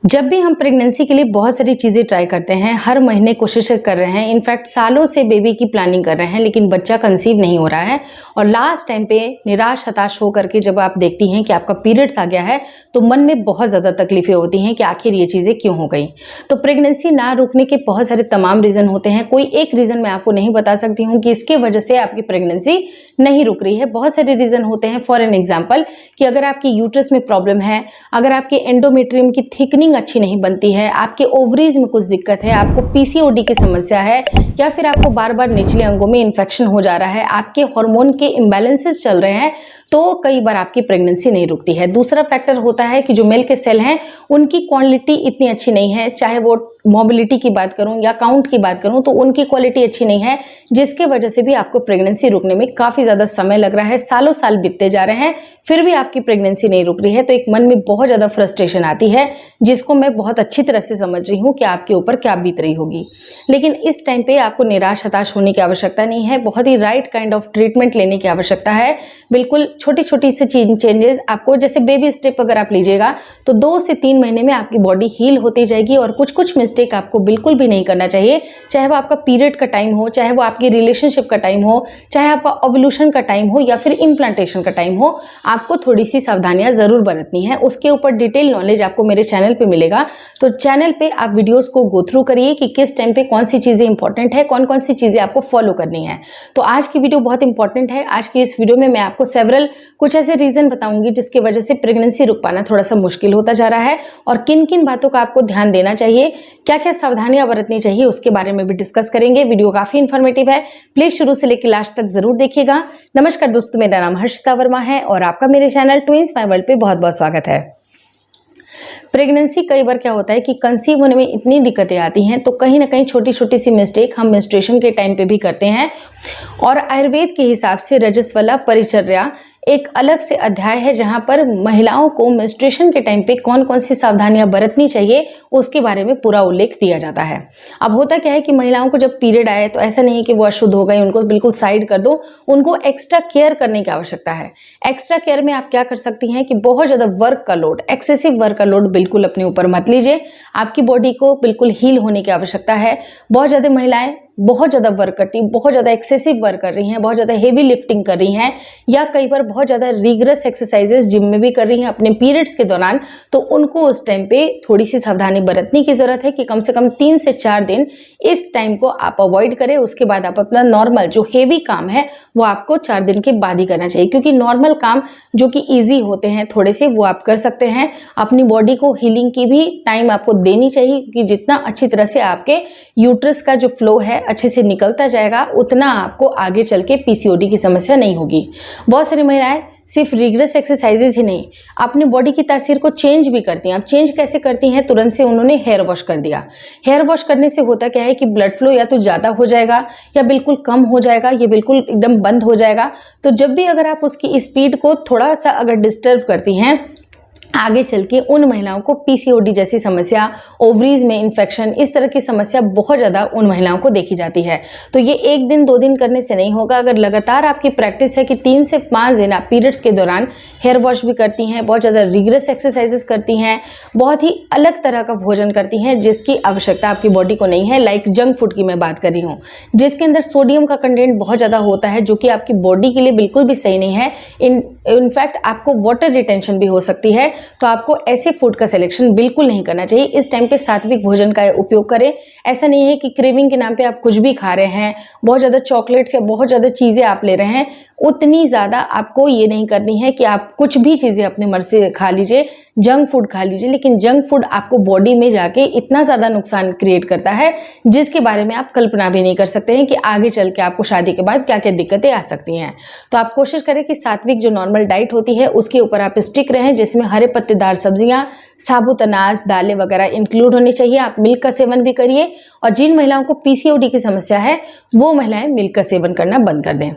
जब भी हम प्रेगनेंसी के लिए बहुत सारी चीज़ें ट्राई करते हैं, हर महीने कोशिश कर रहे हैं, इनफैक्ट सालों से बेबी की प्लानिंग कर रहे हैं, लेकिन बच्चा कंसीव नहीं हो रहा है और लास्ट टाइम पे निराश हताश हो करके जब आप देखती हैं कि आपका पीरियड्स आ गया है तो मन में बहुत ज़्यादा तकलीफें होती हैं कि आखिर ये चीज़ें क्यों हो गई। तो प्रेगनेंसी ना रुकने के बहुत सारे तमाम रीज़न होते हैं। कोई एक रीज़न मैं आपको नहीं बता सकती हूँ कि इसके वजह से आपकी प्रेगनेंसी नहीं रुक रही है। बहुत सारे रीज़न होते हैं। फॉर एन एग्जाम्पल कि अगर आपकी यूट्रस में प्रॉब्लम है, अगर आपके एंडोमेट्रियम की थिकनिंग अच्छी नहीं बनती है, आपके ओवरीज में कुछ दिक्कत है, आपको पीसीओडी की समस्या है, या फिर आपको बार बार निचले अंगों में इन्फेक्शन हो जा रहा है, आपके हार्मोन के इम्बैलेंसेस चल रहे हैं, तो कई बार आपकी प्रेगनेंसी नहीं रुकती है। दूसरा फैक्टर होता है कि जो मेल के सेल हैं उनकी क्वालिटी इतनी अच्छी नहीं है, चाहे वो मोबिलिटी की बात करूं या काउंट की बात करूं तो उनकी क्वालिटी अच्छी नहीं है, जिसके वजह से भी आपको प्रेगनेंसी रुकने में काफ़ी ज़्यादा समय लग रहा है। सालों साल बीतते जा रहे हैं फिर भी आपकी प्रेगनेंसी नहीं रुक रही है, तो एक मन में बहुत ज़्यादा फ्रस्ट्रेशन आती है, जिसको मैं बहुत अच्छी तरह से समझ रही हूँ कि आपके ऊपर क्या बीत रही होगी। लेकिन इस टाइम पे आपको निराश हताश होने की आवश्यकता नहीं है, बहुत ही राइट काइंड ऑफ ट्रीटमेंट लेने की आवश्यकता है। बिल्कुल छोटी छोटी सी चेंजेस आपको, जैसे बेबी स्टेप अगर आप लीजिएगा तो 2 से 3 महीने में आपकी बॉडी हील होती जाएगी और कुछ कुछ मिस्टेक आपको बिल्कुल भी नहीं करना चाहिए। चाहे वो आपका पीरियड का टाइम हो, चाहे वो आपकी रिलेशनशिप का टाइम हो, चाहे आपका ओवुलेशन का टाइम हो या फिर इम्प्लांटेशन का टाइम हो, आपको थोड़ी सी सावधानियां जरूर बरतनी है। उसके ऊपर डिटेल नॉलेज आपको मेरे चैनल पे मिलेगा, तो चैनल पे आप वीडियोस को गो थ्रू करिए कि किस टाइम पे कौन सी चीजें इंपॉर्टेंट है, कौन कौन सी चीजें आपको फॉलो करनी है। तो आज की वीडियो बहुत इंपॉर्टेंट है। आज की इस वीडियो में मैं आपको सेवरल कुछ ऐसे रीजन बताऊंगी जिसकी वजह से प्रेगनेंसी रुक पाना थोड़ा सा मुश्किल होता जा रहा है, और किन किन बातों का आपको ध्यान देना चाहिए, क्या क्या सावधानियां बरतनी चाहिए, उसके बारे में भी डिस्कस करेंगे। वीडियो काफी इन्फॉर्मेटिव है, प्लीज शुरू से लेकर लास्ट तक जरूर देखिएगा। नमस्कार दोस्तों, मेरा नाम हर्षिता वर्मा है और आपका मेरे चैनल ट्विंस माय वर्ल्ड पे बहुत बहुत स्वागत है। प्रेगनेंसी कई बार क्या होता है कि कंसीव होने में इतनी दिक्कतें आती हैं, तो कहीं ना कहीं छोटी छोटी सी मिस्टेक हम मेंस्ट्रुएशन के टाइम पे भी करते हैं। और आयुर्वेद के हिसाब से रजस्वला परिचर्या एक अलग से अध्याय है, जहां पर महिलाओं को मेंस्ट्रुएशन के टाइम पे कौन कौन सी सावधानियां बरतनी चाहिए उसके बारे में पूरा उल्लेख दिया जाता है। अब होता क्या है कि महिलाओं को जब पीरियड आए तो ऐसा नहीं है कि वो अशुद्ध हो गई, उनको बिल्कुल साइड कर दो, उनको एक्स्ट्रा केयर करने की आवश्यकता है। एक्स्ट्रा केयर में आप क्या कर सकती हैं कि बहुत ज़्यादा वर्क का लोड, एक्सेसिव वर्क का लोड बिल्कुल अपने ऊपर मत लीजिए। आपकी बॉडी को बिल्कुल हील होने की आवश्यकता है। बहुत ज़्यादा महिलाएं बहुत ज़्यादा वर्क करती, बहुत ज़्यादा एक्सेसिव वर्क कर रही हैं, बहुत ज़्यादा हेवी लिफ्टिंग कर रही हैं, या कई बार बहुत ज़्यादा रिगरस एक्सरसाइजेस जिम में भी कर रही हैं अपने पीरियड्स के दौरान, तो उनको उस टाइम पे थोड़ी सी सावधानी बरतने की ज़रूरत है कि कम से कम 3 से 4 दिन इस टाइम को आप अवॉइड करें। उसके बाद आप अपना नॉर्मल जो हेवी काम है वो आपको 4 दिन के बाद ही करना चाहिए, क्योंकि नॉर्मल काम जो कि ईजी होते हैं थोड़े से, वो आप कर सकते हैं। अपनी बॉडी को हीलिंग की भी टाइम आपको देनी चाहिए, क्योंकि जितना अच्छी तरह से आपके यूट्रस का जो फ्लो है अच्छे से निकलता जाएगा, उतना आपको आगे चल के पीसीओडी की समस्या नहीं होगी। बहुत सारी महिलाएं सिर्फ रिगरस एक्सरसाइजेज ही नहीं, अपनी बॉडी की तासीर को चेंज भी करती हैं। अब चेंज कैसे करती हैं? तुरंत से उन्होंने हेयर वॉश कर दिया। हेयर वॉश करने से होता क्या है कि ब्लड फ्लो या तो ज़्यादा हो जाएगा या बिल्कुल कम हो जाएगा, ये बिल्कुल एकदम बंद हो जाएगा। तो जब भी अगर आप उसकी स्पीड को थोड़ा सा अगर डिस्टर्ब करती हैं, आगे चल के उन महिलाओं को पीसीओडी जैसी समस्या, ओवरीज में इन्फेक्शन, इस तरह की समस्या बहुत ज़्यादा उन महिलाओं को देखी जाती है। तो ये 1 दिन 2 दिन करने से नहीं होगा। अगर लगातार आपकी प्रैक्टिस है कि 3 से 5 दिन आप पीरियड्स के दौरान हेयर वॉश भी करती हैं, बहुत ज़्यादा रिगरस एक्सरसाइजेस करती हैं, बहुत ही अलग तरह का भोजन करती हैं जिसकी आवश्यकता आपकी बॉडी को नहीं है, लाइक जंक फूड की मैं बात कर रही हूँ, जिसके अंदर सोडियम का कंटेंट बहुत ज़्यादा होता है, जो कि आपकी बॉडी के लिए बिल्कुल भी सही नहीं है। इनफैक्ट आपको वाटर रिटेंशन भी हो सकती है। तो आपको ऐसे फूड का सिलेक्शन बिल्कुल नहीं करना चाहिए। इस टाइम पे सात्विक भोजन का उपयोग करें। ऐसा नहीं है कि क्रेविंग के नाम पे आप कुछ भी खा रहे हैं, बहुत ज़्यादा चॉकलेट्स या बहुत ज़्यादा चीज़ें आप ले रहे हैं, उतनी ज़्यादा आपको ये नहीं करनी है कि आप कुछ भी चीज़ें अपने मर्जी से खा लीजिए, जंक फूड खा लीजिए। लेकिन जंक फूड आपको बॉडी में जाके इतना ज़्यादा नुकसान क्रिएट करता है जिसके बारे में आप कल्पना भी नहीं कर सकते हैं कि आगे चल के आपको शादी के बाद क्या क्या दिक्कतें आ सकती हैं। तो आप कोशिश करें कि सात्विक जो नॉर्मल डाइट होती है उसके ऊपर आप स्टिक रहें, जिसमें हरे पत्तेदार सब्जियां, साबुत अनाज, दालें वगैरह इंक्लूड होनी चाहिए। आप मिल्क का सेवन भी करिए, और जिन महिलाओं को पीसीओडी की समस्या है वो महिलाएं मिल्क का सेवन करना बंद कर दें।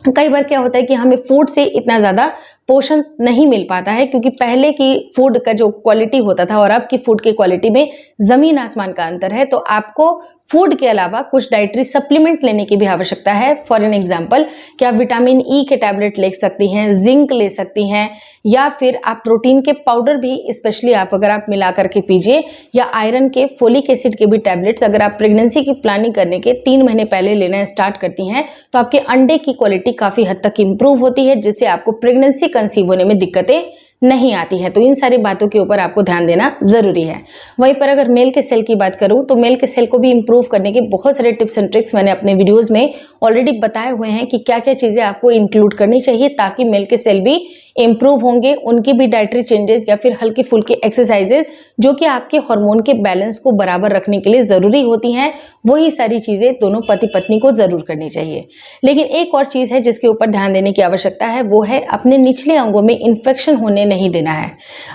कई बार क्या होता है कि हमें फूड से इतना ज़्यादा पोषण नहीं मिल पाता है, क्योंकि पहले की फूड का जो क्वालिटी होता था और अब की फूड की क्वालिटी में ज़मीन आसमान का अंतर है। तो आपको फूड के अलावा कुछ डाइटरी सप्लीमेंट लेने की भी आवश्यकता है। फॉर एन एग्जांपल कि आप विटामिन ई के टैबलेट ले सकती हैं, जिंक ले सकती हैं, या फिर आप प्रोटीन के पाउडर भी स्पेशली अगर आप मिला करके पीजिए, या आयरन के, फोलिक एसिड के भी टैबलेट्स अगर आप प्रेगनेंसी की प्लानिंग करने के 3 महीने पहले लेना स्टार्ट करती हैं तो आपके अंडे की क्वालिटी काफ़ी हद तक इम्प्रूव होती है, जिससे आपको प्रेगनेंसी कंसीव होने में दिक्कतें नहीं आती है। तो इन सारी बातों के ऊपर आपको ध्यान देना जरूरी है। वहीं पर अगर मेल के सेल की बात करूं तो मेल के सेल को भी इंप्रूव करने के बहुत सारे टिप्स एंड ट्रिक्स मैंने अपने वीडियोस में ऑलरेडी बताए हुए हैं कि क्या क्या चीजें आपको इंक्लूड करनी चाहिए ताकि मेल के सेल भी इंप्रूव होंगे। उनकी भी डाइटरी चेंजेस या फिर हल्की फुल्की एक्सरसाइजेज जो कि आपके हार्मोन के बैलेंस को बराबर रखने के लिए जरूरी होती हैं, वही सारी चीजें दोनों पति पत्नी को जरूर करनी चाहिए। लेकिन एक और चीज है जिसके ऊपर ध्यान देने की आवश्यकता है, वो है अपने निचले अंगों में इन्फेक्शन होने नहीं देना है।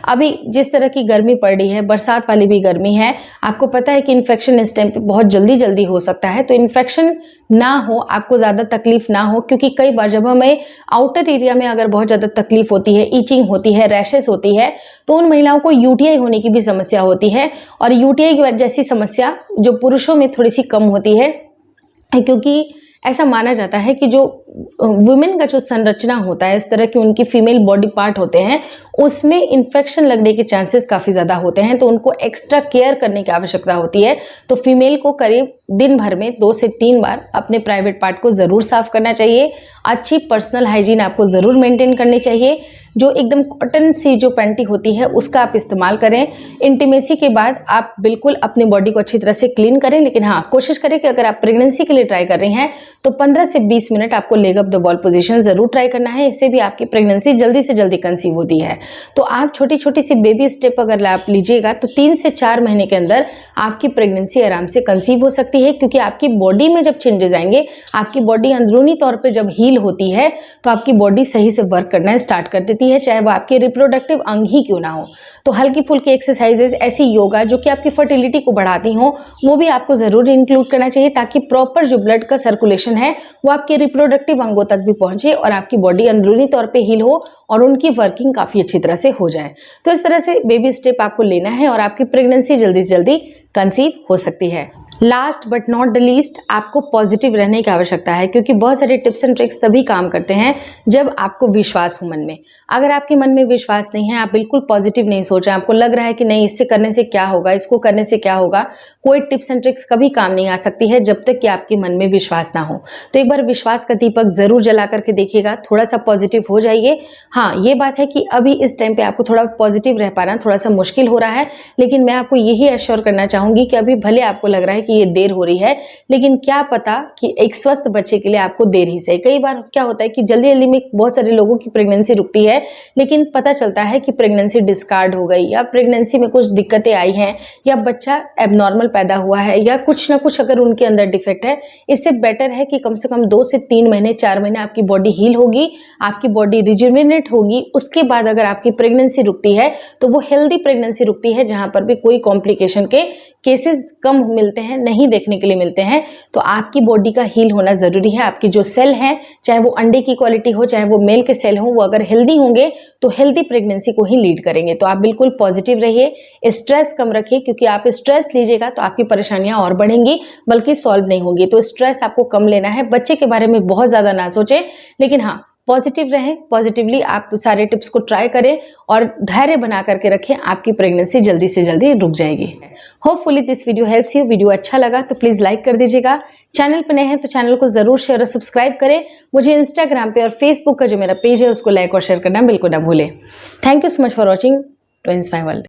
अभी जिस तरह की गर्मी पड़ रही है, बरसात वाली भी गर्मी है, आपको पता है कि इन्फेक्शन इस टाइम पे बहुत जल्दी हो सकता है। तो इन्फेक्शन ना हो, आपको ज़्यादा तकलीफ ना हो, क्योंकि कई बार जब हमें आउटर एरिया में अगर बहुत ज़्यादा तकलीफ होती है, ईचिंग होती है, रैशेस होती है, तो उन महिलाओं को यूटीआई होने की भी समस्या होती है। और यूटीआई जैसी समस्या जो पुरुषों में थोड़ी सी कम होती है, क्योंकि ऐसा माना जाता है कि जो वुमेन का जो संरचना होता है, इस तरह की उनकी फीमेल बॉडी पार्ट होते हैं, उसमें इन्फेक्शन लगने के चांसेस काफ़ी ज़्यादा होते हैं। तो उनको एक्स्ट्रा केयर करने की आवश्यकता होती है। तो फीमेल को करीब दिन भर में 2 से 3 बार अपने प्राइवेट पार्ट को ज़रूर साफ करना चाहिए। अच्छी पर्सनल हाइजीन आपको ज़रूर मेंटेन करनी चाहिए। जो एकदम कॉटन सी जो पैंटी होती है उसका आप इस्तेमाल करें। इंटीमेसी के बाद आप बिल्कुल अपनी बॉडी को अच्छी तरह से क्लीन करें। लेकिन हाँ, कोशिश करें कि अगर आप प्रेगनेंसी के लिए ट्राई कर रही हैं तो 15 से 20 मिनट आपको leg up the ball position जरूर ट्राई करना है। इससे भी आपकी प्रेगनेंसी जल्दी से जल्दी कंसीव होती है। तो आप छोटी छोटी सी बेबी स्टेप अगर आप लीजिएगा तो 3 से 4 महीने के अंदर आपकी प्रेगनेंसी आराम से कंसीव हो सकती है। क्योंकि आपकी बॉडी में जब चेंजेस आएंगे, आपकी बॉडी अंदरूनी तौर पर जब हील होती है तो आपकी बॉडी सही से वर्क करना स्टार्ट कर देती है, चाहे वो आपके रिप्रोडक्टिव अंग ही क्यों ना हो। तो हल्की फुल्की एक्सरसाइजेज, ऐसी योगा जो कि आपकी फर्टिलिटी को बढ़ाती हो, वो भी आपको जरूर इंक्लूड करना चाहिए ताकि प्रॉपर जो ब्लड का सर्कुलेशन है वो आपके रिप्रोडक्टिव अंगों तक भी पहुंचे और आपकी बॉडी अंदरूनी तौर पे हील हो और उनकी वर्किंग काफी अच्छी तरह से हो जाए। तो इस तरह से बेबी स्टेप आपको लेना है और आपकी प्रेगनेंसी जल्दी से जल्दी कंसीव हो सकती है। Last but not the least, आपको पॉजिटिव रहने की आवश्यकता है, क्योंकि बहुत सारे टिप्स एंड ट्रिक्स तभी काम करते हैं जब आपको विश्वास हो मन में। अगर आपके मन में विश्वास नहीं है, आप बिल्कुल पॉजिटिव नहीं सोच रहे हैं, आपको लग रहा है कि नहीं इससे करने से क्या होगा, इसको करने से क्या होगा, कोई टिप्स एंड ट्रिक्स कभी काम नहीं आ सकती है जब तक कि आपके मन में विश्वास ना हो। तो एक बार विश्वास का दीपक जरूर जला करके देखिएगा, थोड़ा सा पॉजिटिव हो जाइए। हाँ, ये बात है कि अभी इस टाइम पे आपको थोड़ा पॉजिटिव रह पाना थोड़ा सा मुश्किल हो रहा है, लेकिन मैं आपको यही एश्योर करना चाहूंगी कि अभी भले आपको लग रहा है कि ये देर हो रही है, लेकिन क्या पता कि एक स्वस्थ बच्चे के लिए आपको देर ही सही। कई बार क्या होता है कि जल्दी जल्दी में बहुत सारे लोगों की प्रेगनेंसी रुकती है, लेकिन पता चलता है कि प्रेगनेंसी डिस्कार्ड हो गई, या प्रेगनेंसी में कुछ दिक्कतें आई हैं, या बच्चा एबनॉर्मल पैदा हुआ है, या कुछ ना कुछ अगर उनके अंदर डिफेक्ट है। इससे बेटर है कि कम से कम 2 से 3 महीने 4 महीने आपकी बॉडी हील होगी, आपकी बॉडी रिजुविनेट होगी। उसके बाद अगर आपकी प्रेगनेंसी रुकती है तो वो हेल्दी प्रेगनेंसी रुकती है, जहां पर भी कोई कॉम्प्लिकेशन के केसेस कम मिलते हैं, नहीं देखने के लिए मिलते हैं। तो आपकी बॉडी का हील होना जरूरी है। आपकी जो सेल हैं, चाहे वो अंडे की क्वालिटी हो, चाहे वो मेल के सेल हो, वो अगर हेल्दी होंगे तो हेल्दी प्रेगनेंसी को ही लीड करेंगे। तो आप बिल्कुल पॉजिटिव रहिए, स्ट्रेस कम रखिए, क्योंकि आप स्ट्रेस लीजिएगा तो आपकी परेशानियां और बढ़ेंगी बल्कि सॉल्व नहीं होंगी। तो स्ट्रेस आपको कम लेना है। बच्चे के बारे में बहुत ज्यादा ना सोचें, लेकिन हाँ, पॉजिटिव रहें। पॉजिटिवली आप सारे टिप्स को ट्राई करें और धैर्य बना करके रखें, आपकी प्रेगनेंसी जल्दी से जल्दी रुक जाएगी। Hopefully this video helps you. Video अच्छा लगा तो प्लीज लाइक कर दीजिएगा। चैनल पर नए हैं तो चैनल को जरूर शेयर और सब्सक्राइब करें। मुझे इंस्टाग्राम पे और फेसबुक का जो मेरा पेज है उसको लाइक और शेयर करना बिल्कुल ना भूलें। Thank you so much for watching twins my world.